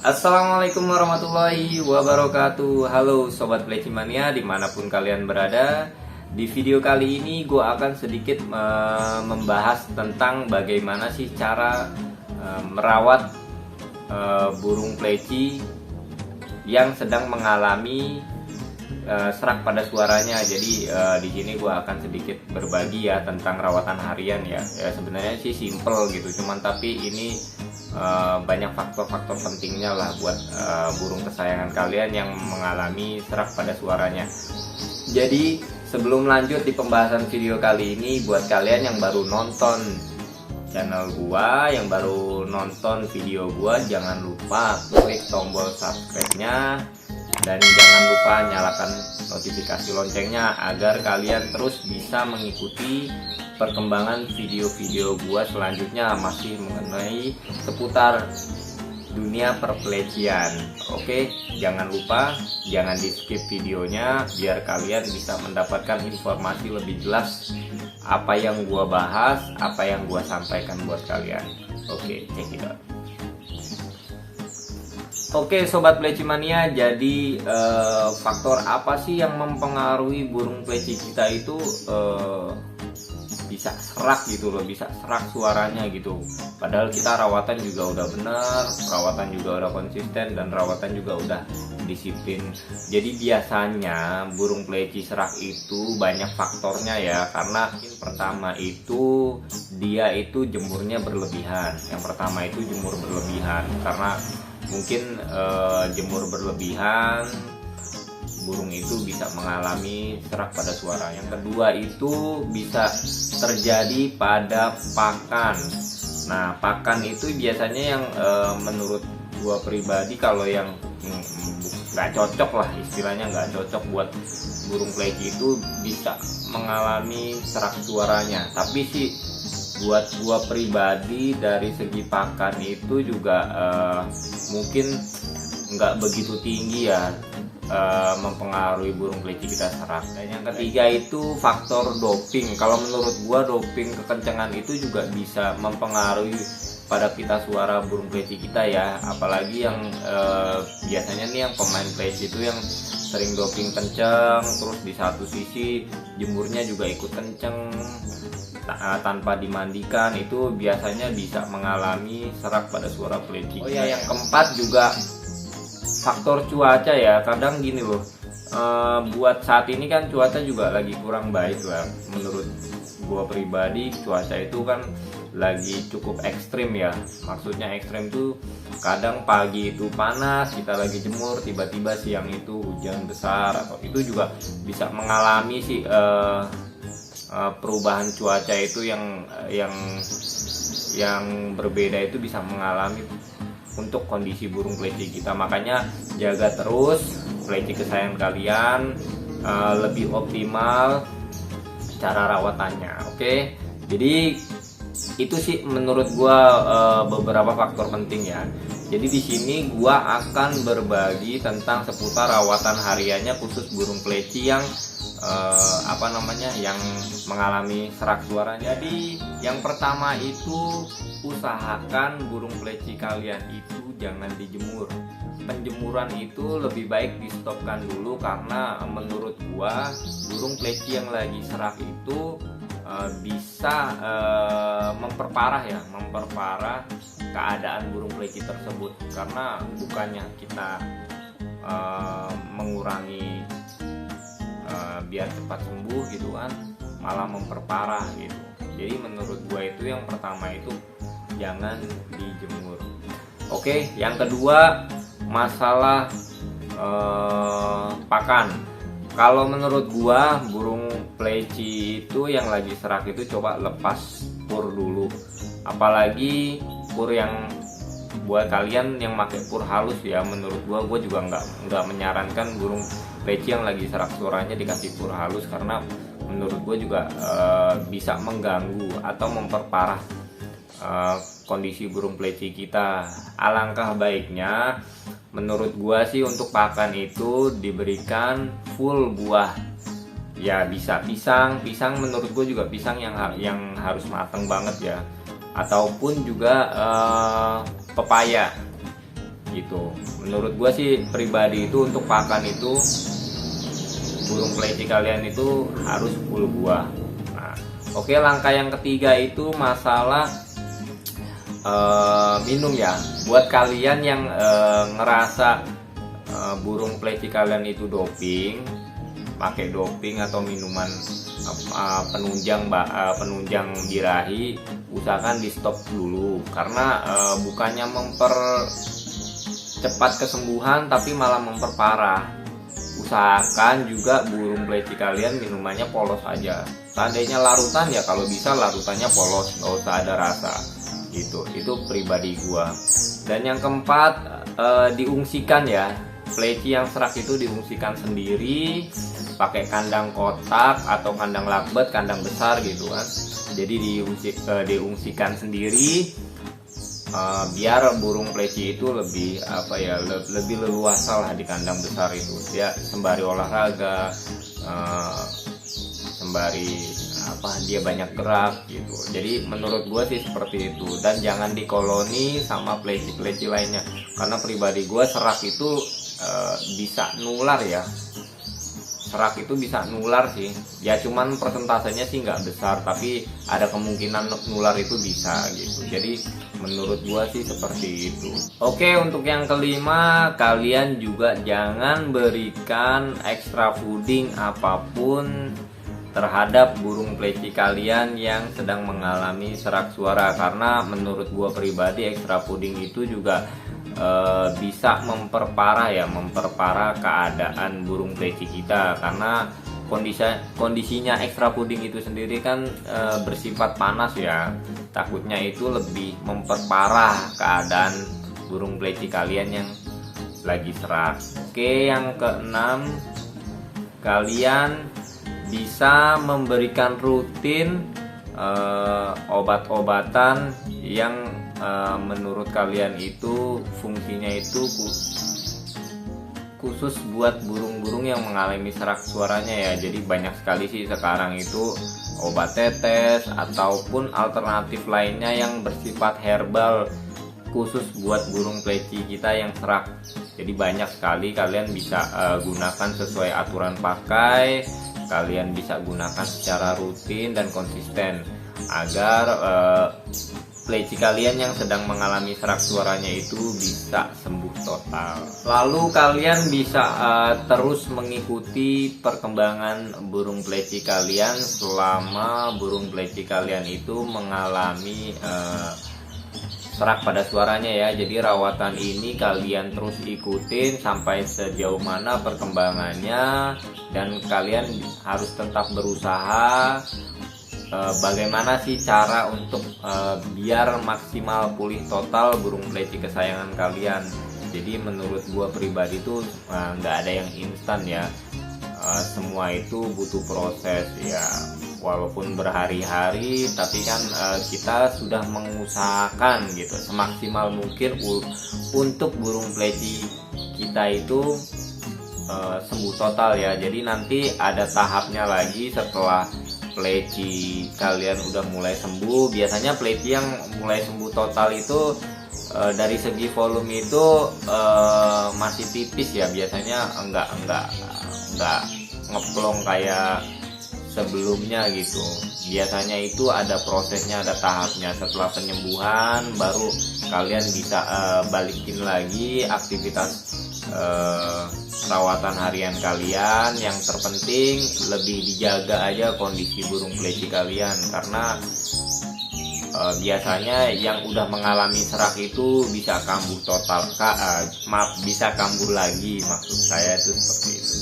Assalamualaikum warahmatullahi wabarakatuh. Halo Sobat Pleci Mania dimanapun kalian berada. Di video kali ini gue akan sedikit membahas tentang bagaimana sih cara merawat burung pleci yang sedang mengalami serak pada suaranya. Jadi di sini gue akan sedikit berbagi ya tentang rawatan harian ya. Sebenarnya sih simple gitu, cuman tapi ini banyak faktor-faktor pentingnya lah buat burung kesayangan kalian yang mengalami serak pada suaranya. Jadi sebelum lanjut di pembahasan video kali ini, buat kalian yang baru nonton channel gua, yang baru nonton video gua, jangan lupa klik tombol subscribe-nya dan jangan lupa nyalakan notifikasi loncengnya agar kalian terus bisa mengikuti perkembangan video-video gua selanjutnya masih mengenai seputar dunia perpelecian. Oke, jangan lupa, jangan di skip videonya biar kalian bisa mendapatkan informasi lebih jelas apa yang gua bahas, apa yang gua sampaikan buat kalian. Oke, check it out. Oke Sobat Pleci Mania, jadi faktor apa sih yang mempengaruhi burung pleci kita itu bisa serak gitu loh, bisa serak suaranya gitu. Padahal kita rawatan juga udah bener, rawatan juga udah konsisten, dan rawatan juga udah disiplin. Jadi biasanya burung pleci serak itu banyak faktornya ya, karena pertama itu dia itu jemurnya berlebihan. Yang pertama itu jemur berlebihan, karena mungkin jemur berlebihan burung itu bisa mengalami serak pada suara. Yang kedua itu bisa terjadi pada pakan. Nah, pakan itu biasanya yang menurut gua pribadi kalau yang nggak cocok lah, istilahnya nggak cocok buat burung pleci itu bisa mengalami serak suaranya. Tapi sih buat gua pribadi dari segi pakan itu juga mungkin nggak begitu tinggi ya mempengaruhi burung pleci kita serak. Dan yang ketiga itu faktor doping. Kalau menurut gua doping kekencangan itu juga bisa mempengaruhi pada pita suara burung pleci kita ya. Apalagi yang biasanya nih yang pemain pleci itu yang sering doping kenceng, terus di satu sisi jemurnya juga ikut kenceng tanpa dimandikan, itu biasanya bisa mengalami serak pada suara pleci. Oh ya, yang keempat juga faktor cuaca ya. Kadang gini loh, buat saat ini kan cuaca juga lagi kurang baik lah. Menurut gua pribadi cuaca itu kan lagi cukup ekstrim ya. Maksudnya ekstrim tuh kadang pagi itu panas, kita lagi jemur, tiba-tiba siang itu hujan besar, atau itu juga bisa mengalami sih perubahan cuaca itu yang berbeda itu bisa mengalami untuk kondisi burung pleci kita. Makanya jaga terus pleci kesayangan kalian, lebih optimal cara rawatannya. Oke, jadi itu sih menurut gua beberapa faktor penting ya. Jadi di sini gua akan berbagi tentang seputar rawatan hariannya khusus burung pleci yang yang mengalami serak suara. Jadi yang pertama itu usahakan burung pleci kalian itu jangan dijemur. Penjemuran itu lebih baik di stopkan dulu, karena menurut gua burung pleci yang lagi serak itu bisa memperparah keadaan burung pleci tersebut. Karena bukannya kita mengurangi biar cepat sembuh gitu kan, malah memperparah gitu. Jadi menurut gue itu yang pertama itu jangan dijemur. Oke, yang kedua masalah pakan. Kalau menurut gua burung pleci itu yang lagi serak itu coba lepas pur dulu, apalagi pur yang buat kalian yang pakai pur halus ya, menurut gue juga nggak menyarankan burung pleci yang lagi serak suaranya dikasih pur halus, karena menurut gue juga bisa mengganggu atau memperparah kondisi burung pleci kita. Alangkah baiknya menurut gue sih untuk pakan itu diberikan full buah ya, bisa pisang menurut gue juga pisang yang harus matang banget ya, ataupun juga pepaya gitu. Menurut gue sih pribadi itu untuk pakan itu burung pleci kalian itu harus full buah. Nah, oke, langkah yang ketiga itu masalah minum ya. Buat kalian yang ngerasa burung pleci kalian itu doping, pakai doping atau minuman penunjang birahi, usahakan di stop dulu, karena bukannya mempercepat kesembuhan tapi malah memperparah. Usahakan juga burung pleci kalian minumannya polos aja. Seandainya larutan ya kalau bisa larutannya polos, nggak usah ada rasa gitu. Itu pribadi gua. Dan yang keempat, diungsikan ya. Pleci yang serak itu diungsikan sendiri, pakai kandang kotak atau kandang lakbet, kandang besar gitu kan. Jadi diungsikan sendiri, biar burung pleci itu lebih lebih leluasa lah di kandang besar itu. Dia sembari olahraga, sembari dia banyak gerak gitu. Jadi menurut gue sih seperti itu. Dan jangan dikoloni sama pleci-pleci lainnya, karena pribadi gue serak itu bisa nular ya. Serak itu bisa nular sih ya, cuman persentasenya sih nggak besar, tapi ada kemungkinan nular itu bisa gitu. Jadi menurut gua sih seperti itu. Oke, untuk yang kelima, kalian juga jangan berikan extra fooding apapun terhadap burung pleci kalian yang sedang mengalami serak suara, karena menurut gua pribadi extra fooding itu juga bisa memperparah keadaan burung pleci kita, karena kondisinya extra fooding itu sendiri kan bersifat panas ya. Takutnya itu lebih memperparah keadaan burung pleci kalian yang lagi serak. Oke, yang keenam, kalian bisa memberikan rutin obat-obatan yang menurut kalian itu fungsinya itu khusus buat burung-burung yang mengalami serak suaranya ya. Jadi banyak sekali sih sekarang itu obat tetes ataupun alternatif lainnya yang bersifat herbal khusus buat burung pleci kita yang serak. Jadi banyak sekali, kalian bisa gunakan sesuai aturan pakai, kalian bisa gunakan secara rutin dan konsisten agar pleci kalian yang sedang mengalami serak suaranya itu bisa sembuh total. Lalu kalian bisa terus mengikuti perkembangan burung pleci kalian selama burung pleci kalian itu mengalami serak pada suaranya ya. Jadi rawatan ini kalian terus ikutin sampai sejauh mana perkembangannya, dan kalian harus tetap berusaha bagaimana sih cara untuk biar maksimal pulih total burung pleci kesayangan kalian. Jadi menurut gua pribadi tuh nggak ada yang instan ya, semua itu butuh proses ya, walaupun berhari-hari tapi kan kita sudah mengusahakan gitu semaksimal mungkin untuk burung pleci kita itu sembuh total ya. Jadi nanti ada tahapnya lagi setelah pleci kalian udah mulai sembuh. Biasanya pleci yang mulai sembuh total itu dari segi volume itu masih tipis ya, biasanya enggak ngeplong kayak sebelumnya gitu. Biasanya itu ada prosesnya, ada tahapnya. Setelah penyembuhan baru kalian bisa balikin lagi aktivitas perawatan harian kalian. Yang terpenting lebih dijaga aja kondisi burung pleci kalian, karena biasanya yang udah mengalami serak itu bisa kambuh total, bisa kambuh lagi, maksud saya itu seperti itu.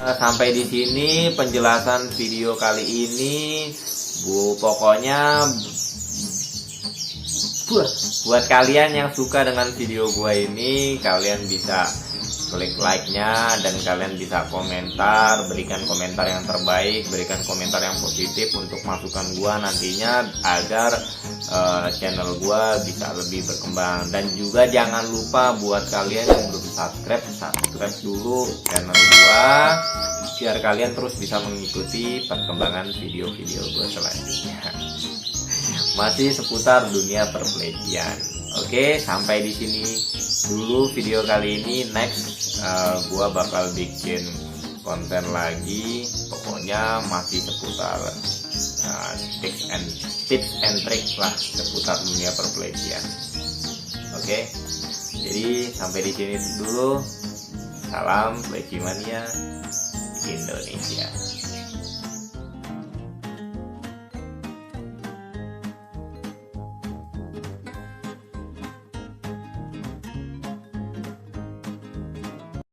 Sampai di sini penjelasan video kali ini. Pokoknya Buat kalian yang suka dengan video gua ini, kalian bisa klik like-nya dan kalian bisa komentar, berikan komentar yang terbaik, berikan komentar yang positif untuk masukan gua nantinya agar channel gua bisa lebih berkembang. Dan juga jangan lupa buat kalian yang belum subscribe dulu channel gua biar kalian terus bisa mengikuti perkembangan video-video gua selanjutnya. Masih seputar dunia perpelitian. Oke, sampai di sini dulu video kali ini. Next gua bakal bikin konten lagi, pokoknya masih seputar tips and tricks lah seputar dunia perpelitian. Oke, jadi sampai di sini dulu. Salam Peleci Mania Indonesia.